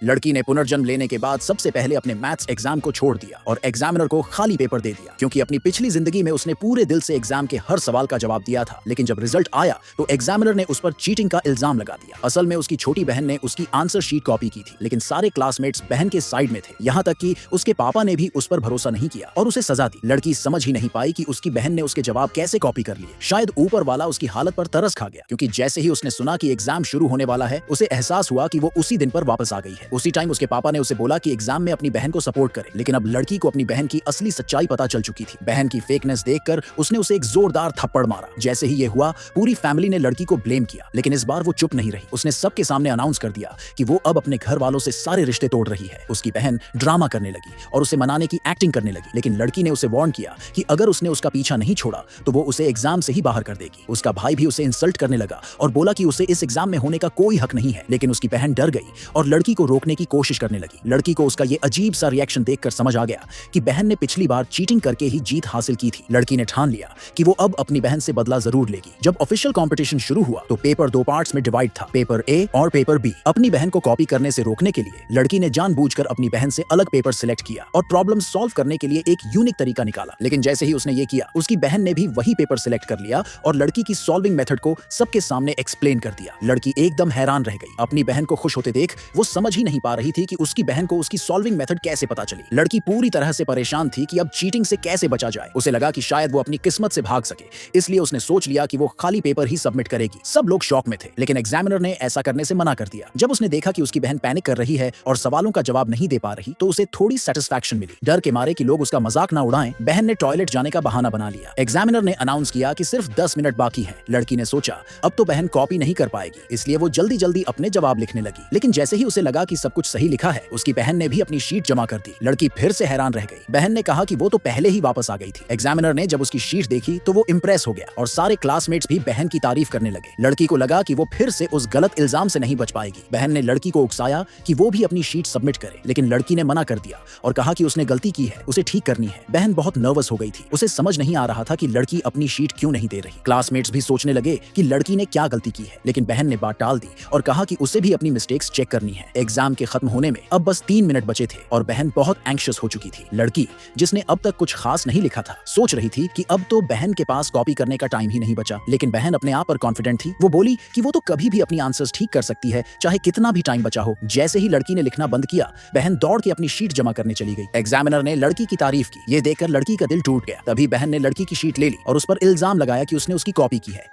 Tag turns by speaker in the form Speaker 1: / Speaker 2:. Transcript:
Speaker 1: लड़की ने पुनर्जन्म लेने के बाद सबसे पहले अपने मैथ्स एग्जाम को छोड़ दिया और एग्जामिनर को खाली पेपर दे दिया, क्योंकि अपनी पिछली जिंदगी में उसने पूरे दिल से एग्जाम के हर सवाल का जवाब दिया था। लेकिन जब रिजल्ट आया तो एग्जामिनर ने उस पर चीटिंग का इल्जाम लगा दिया। असल में उसकी छोटी बहन ने उसकी आंसर शीट कॉपी की थी, लेकिन सारे क्लासमेट्स बहन के साइड में थे। यहाँ तक कि उसके पापा ने भी उस पर भरोसा नहीं किया और उसे सजा दी। लड़की समझ ही नहीं पाई कि उसकी बहन ने उसके जवाब कैसे कॉपी कर लिए। शायद ऊपर वाला उसकी हालत पर तरस खा गया, क्योंकि जैसे ही उसने सुना कि एग्जाम शुरू होने वाला है, उसे एहसास हुआ कि वो उसी दिन पर वापस आ गई है। उसी टाइम उसके पापा ने उसे बोला कि एग्जाम में अपनी बहन को सपोर्ट करे। लेकिन अब लड़की को अपनी बहन की असली सच्चाई पता चल चुकी थी। बहन की फेकनेस देखकर उसने उसे एक जोरदार थप्पड़ मारा। जैसे ही ये हुआ, पूरी फैमिली ने लड़की को ब्लेम किया, लेकिन इस बार वो चुप नहीं रही। उसने सबके सामने अनाउंस कर दिया कि वो अब अपने घर वालों से सारे रिश्ते तोड़ रही है। उसकी बहन ड्रामा करने लगी और उसे मनाने की एक्टिंग करने लगी, लेकिन लड़की ने उसे वार्न किया कि अगर उसने उसका पीछा नहीं छोड़ा तो वो उसे एग्जाम से ही बाहर कर देगी। उसका भाई भी उसे इंसल्ट करने लगा और बोला कि उसे इस एग्जाम में होने का कोई हक नहीं है। लेकिन उसकी बहन डर गई और लड़की को रोकने की कोशिश करने लगी। लड़की को उसका ये अजीब सा रिएक्शन देखकर समझ आ गया कि बहन ने पिछली बार चीटिंग करके ही जीत हासिल की थी। लड़की ने ठान लिया कि वो अब अपनी बहन से बदला जरूर लेगी। जब ऑफिशियल कंपटीशन शुरू हुआ तो पेपर दो पार्ट्स में डिवाइड था, पेपर ए और पेपर बी। अपनी बहन को कॉपी करने से रोकने के लिए लड़की ने जानबूझकर अपनी बहन से अलग पेपर सिलेक्ट किया और प्रॉब्लम सॉल्व करने के लिए एक यूनिक तरीका निकाला। लेकिन जैसे ही उसने ये किया, उसकी बहन ने भी वही पेपर सिलेक्ट कर लिया और लड़की की सॉल्विंग मेथड को सबके सामने एक्सप्लेन कर दिया। लड़की एकदम हैरान रह गई। अपनी बहन को खुश होते देख वो समझ ही नहीं पा रही थी कि उसकी बहन को उसकी सॉल्विंग मेथड कैसे पता चली। लड़की पूरी तरह से परेशान थी कि अब चीटिंग से कैसे बचा जाए। उसे लगा कि शायद वो अपनी किस्मत से भाग सके, इसलिए उसने सोच लिया कि वो खाली पेपर ही सबमिट करेगी। सब लोग शॉक में थे, लेकिन एग्जामिनर ने ऐसा करने से मना कर दिया। जब उसने देखा कि उसकी बहन पैनिक कर रही है और सवालों का जवाब नहीं दे पा रही, तो उसे थोड़ी सेटिस्फैक्शन मिली। डर के मारे कि लोग उसका मजाक ना उड़ाएं, बहन ने टॉयलेट जाने का बहाना बना लिया। एग्जामिनर ने अनाउंस किया कि सिर्फ 10 मिनट बाकी हैं। लड़की ने सोचा अब तो बहन कॉपी नहीं कर पाएगी, इसलिए वो जल्दी जल्दी अपने जवाब लिखने लगी। लेकिन जैसे ही उसे लगा कि सब कुछ सही लिखा है, उसकी बहन ने भी अपनी शीट जमा कर दी। लड़की फिर से हैरान रह गई। बहन ने कहा कि वो तो पहले ही वापस आ गई थी। एग्जामिनर ने जब उसकी शीट देखी तो वो इंप्रेस हो गया और सारे क्लासमेट्स भी बहन की तारीफ करने लगे। लड़की को लगा कि वो फिर से उस गलत इल्जाम से नहीं बच पाएगी। बहन ने लड़की को उकसाया कि वो भी अपनी शीट सबमिट करे, लेकिन लड़की ने मना कर दिया और कहा कि उसने गलती की है, उसे ठीक करनी है। बहन बहुत नर्वस हो गई थी। उसे समझ नहीं आ रहा था कि लड़की अपनी शीट क्यों नहीं दे रही। क्लासमेट्स भी सोचने लगे कि लड़की ने क्या गलती की है, लेकिन बहन ने बात टाल दी और कहा कि उसे भी अपनी मिस्टेक्स चेक करनी है। एग्जाम के खत्म होने में अब बस 3 मिनट बचे थे और बहन बहुत एंग्शियस हो चुकी थी। लड़की, जिसने अब तक कुछ खास नहीं लिखा था, सोच रही थी कि अब तो बहन के पास कॉपी करने का टाइम ही नहीं बचा। लेकिन बहन अपने आप पर कॉन्फिडेंट थी। वो बोली कि वो तो कभी भी अपनी आंसर्स ठीक कर सकती है, चाहे कितना भी टाइम बचा हो। जैसे ही लड़की ने लिखना बंद किया, बहन दौड़ के अपनी शीट जमा करने चली गई। एग्जामिनर ने लड़की की तारीफ की। ये देखकर लड़की का दिल टूट गया। तभी बहन ने लड़की की शीट ले ली और उस पर इल्जाम लगाया कि उसने उसकी कॉपी की है।